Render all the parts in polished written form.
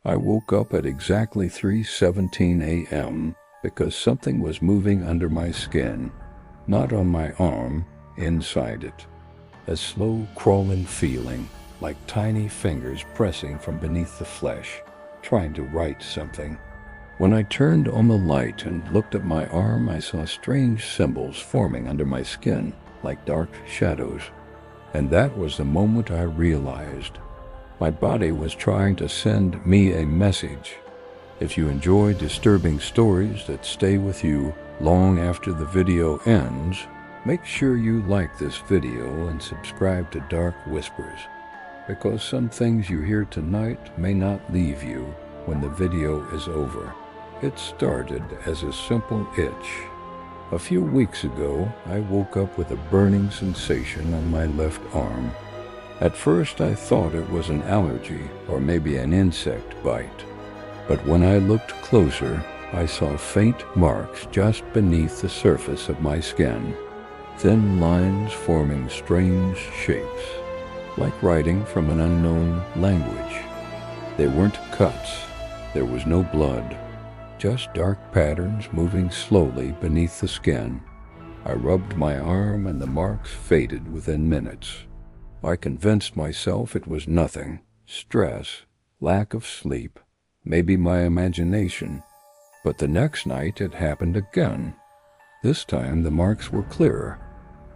I woke up at exactly 3:17 a.m. because something was moving under my skin, not on my arm, inside it. A slow crawling feeling, like tiny fingers pressing from beneath the flesh, trying to write something. When I turned on the light and looked at my arm, I saw strange symbols forming under my skin, like dark shadows. And that was the moment I realized my body was trying to send me a message. If you enjoy disturbing stories that stay with you long after the video ends, make sure you like this video and subscribe to Dark Whispers, because some things you hear tonight may not leave you when the video is over. It started as a simple itch. A few weeks ago, I woke up with a burning sensation on my left arm. At first, I thought it was an allergy or maybe an insect bite. But when I looked closer, I saw faint marks just beneath the surface of my skin. Thin lines forming strange shapes, like writing from an unknown language. They weren't cuts. There was no blood. Just dark patterns moving slowly beneath the skin. I rubbed my arm and the marks faded within minutes. I convinced myself it was nothing. Stress, lack of sleep, maybe my imagination. But the next night it happened again. This time the marks were clearer,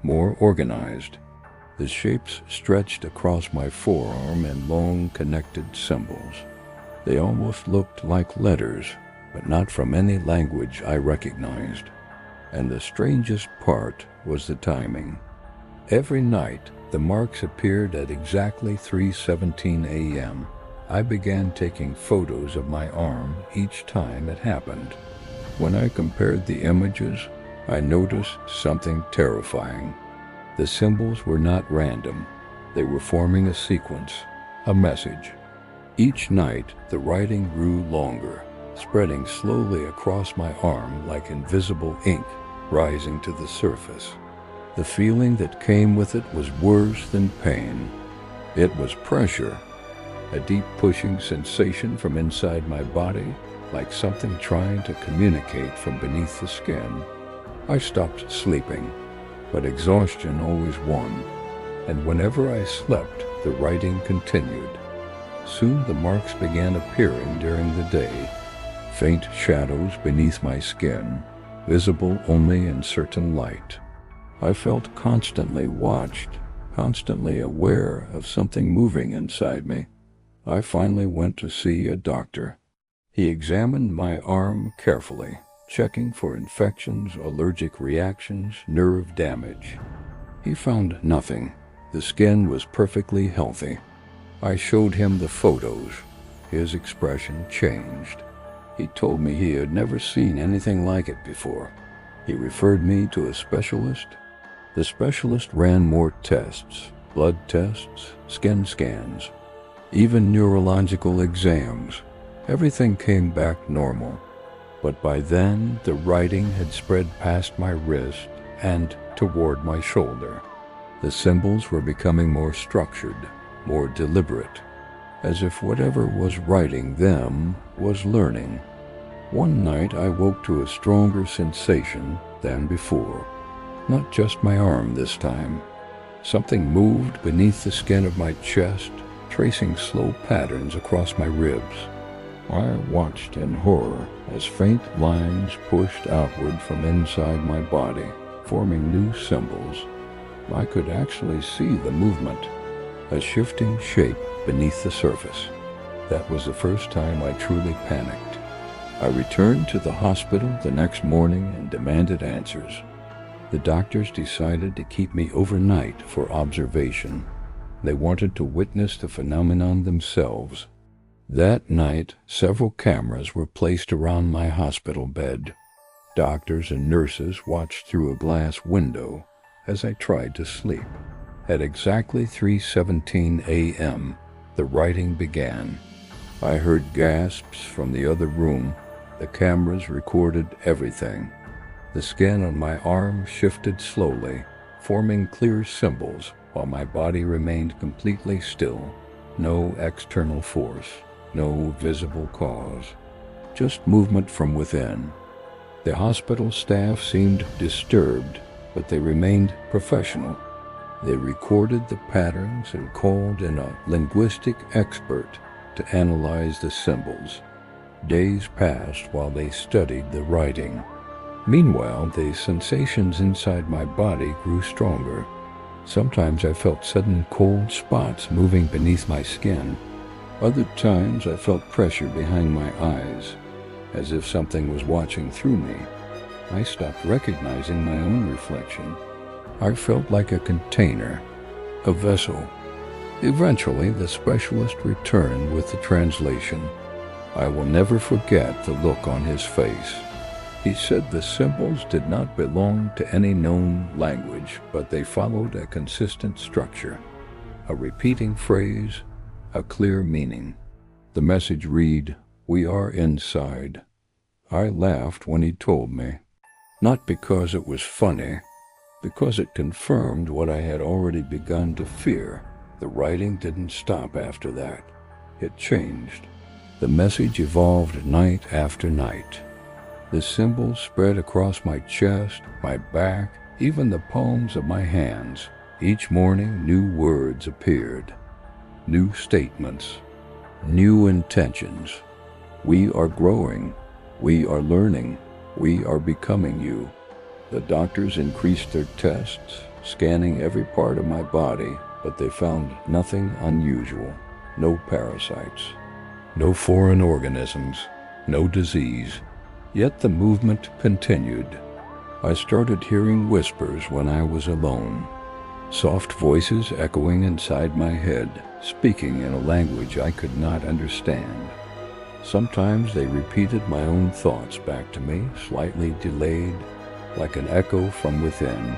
more organized. The shapes stretched across my forearm in long connected symbols. They almost looked like letters, but not from any language I recognized. And the strangest part was the timing. Every night, the marks appeared at exactly 3:17 a.m. I began taking photos of my arm each time it happened. When I compared the images, I noticed something terrifying. The symbols were not random. They were forming a sequence, a message. Each night, the writing grew longer, spreading slowly across my arm like invisible ink rising to the surface. The feeling that came with it was worse than pain. It was pressure, a deep pushing sensation from inside my body, like something trying to communicate from beneath the skin. I stopped sleeping, but exhaustion always won, and whenever I slept, the writing continued. Soon the marks began appearing during the day, faint shadows beneath my skin, visible only in certain light. I felt constantly watched, constantly aware of something moving inside me. I finally went to see a doctor. He examined my arm carefully, checking for infections, allergic reactions, nerve damage. He found nothing. The skin was perfectly healthy. I showed him the photos. His expression changed. He told me he had never seen anything like it before. He referred me to a specialist. The specialist ran more tests, blood tests, skin scans, even neurological exams. Everything came back normal. But by then, the writing had spread past my wrist and toward my shoulder. The symbols were becoming more structured, more deliberate, as if whatever was writing them was learning. One night I woke to a stronger sensation than before. Not just my arm this time. Something moved beneath the skin of my chest, tracing slow patterns across my ribs. I watched in horror as faint lines pushed outward from inside my body, forming new symbols. I could actually see the movement, a shifting shape beneath the surface. That was the first time I truly panicked. I returned to the hospital the next morning and demanded answers. The doctors decided to keep me overnight for observation. They wanted to witness the phenomenon themselves. That night, several cameras were placed around my hospital bed. Doctors and nurses watched through a glass window as I tried to sleep. At exactly 3:17 a.m., the writing began. I heard gasps from the other room. The cameras recorded everything. The skin on my arm shifted slowly, forming clear symbols, while my body remained completely still, no external force. no visible cause, just movement from within. The hospital staff seemed disturbed, but they remained professional. They recorded the patterns and called in a linguistic expert to analyze the symbols. Days passed while they studied the writing. Meanwhile, the sensations inside my body grew stronger. Sometimes I felt sudden cold spots moving beneath my skin. Other times I felt pressure behind my eyes, as if something was watching through me. I stopped recognizing my own reflection. I felt like a container, a vessel. Eventually, the specialist returned with the translation. I will never forget the look on his face. He said the symbols did not belong to any known language, but they followed a consistent structure, a repeating phrase, a clear meaning. The message read, "We are inside." I laughed when he told me, not because it was funny, because it confirmed what I had already begun to fear. The writing didn't stop after that. It changed. The message evolved night after night. The symbols spread across my chest, my back, even the palms of my hands. Each morning, new words appeared, new statements, new intentions. We are growing. We are learning. We are becoming you. The doctors increased their tests, scanning every part of my body, but they found nothing unusual. No parasites, no foreign organisms, no disease. Yet the movement continued. I started hearing whispers when I was alone, soft voices echoing inside my head, speaking in a language I could not understand. Sometimes they repeated my own thoughts back to me, slightly delayed, like an echo from within.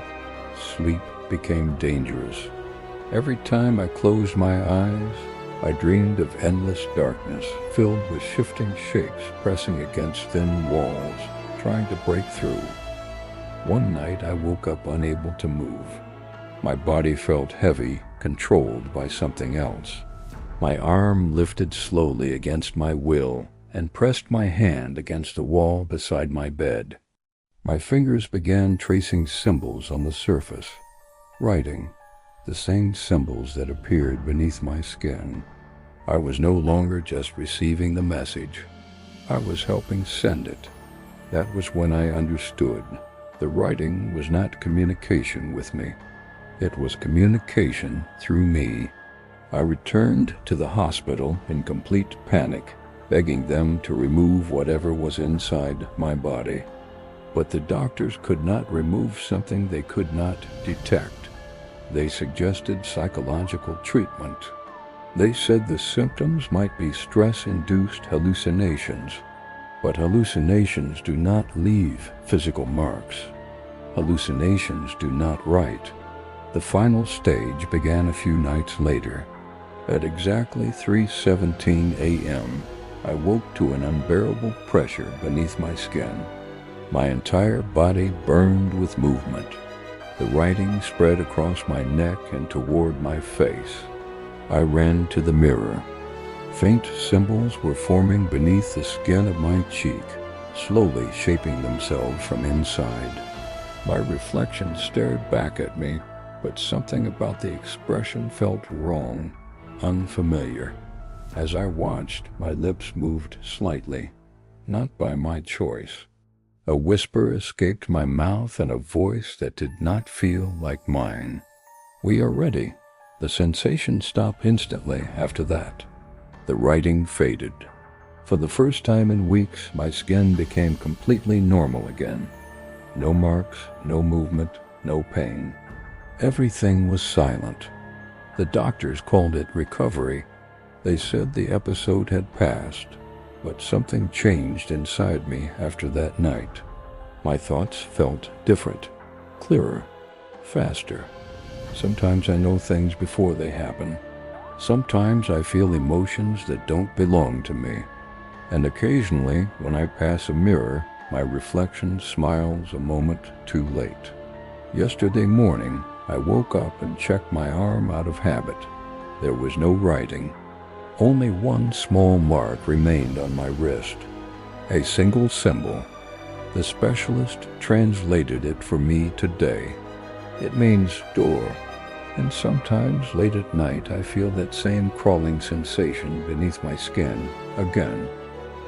Sleep became dangerous. Every time I closed my eyes, I dreamed of endless darkness, filled with shifting shapes pressing against thin walls, trying to break through. One night I woke up unable to move. My body felt heavy, controlled by something else. My arm lifted slowly against my will and pressed my hand against the wall beside my bed. My fingers began tracing symbols on the surface, writing, the same symbols that appeared beneath my skin. I was no longer just receiving the message. I was helping send it. That was when I understood. The writing was not communication with me. It was communication through me. I returned to the hospital in complete panic, begging them to remove whatever was inside my body. But the doctors could not remove something they could not detect. They suggested psychological treatment. They said the symptoms might be stress-induced hallucinations, but hallucinations do not leave physical marks. Hallucinations do not write. The final stage began a few nights later. At exactly 3:17 a.m., I woke to an unbearable pressure beneath my skin. My entire body burned with movement. The writing spread across my neck and toward my face. I ran to the mirror. Faint symbols were forming beneath the skin of my cheek, slowly shaping themselves from inside. My reflection stared back at me, but something about the expression felt wrong, unfamiliar. As I watched, my lips moved slightly, not by my choice. A whisper escaped my mouth and a voice that did not feel like mine. "We are ready." The sensation stopped instantly after that. The writing faded. For the first time in weeks, my skin became completely normal again. No marks, no movement, no pain. Everything was silent. The doctors called it recovery. They said the episode had passed. But something changed inside me after that night. My thoughts felt different, clearer, faster. Sometimes I know things before they happen. Sometimes I feel emotions that don't belong to me. And occasionally, when I pass a mirror, my reflection smiles a moment too late. Yesterday morning, I woke up and checked my arm out of habit. There was no writing. Only one small mark remained on my wrist, a single symbol. The specialist translated it for me today. It means door, and sometimes late at night I feel that same crawling sensation beneath my skin again.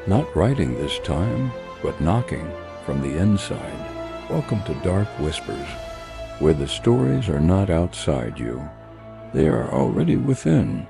Not writing this time, but knocking from the inside. Welcome to Dark Whispers, where the stories are not outside you. They are already within.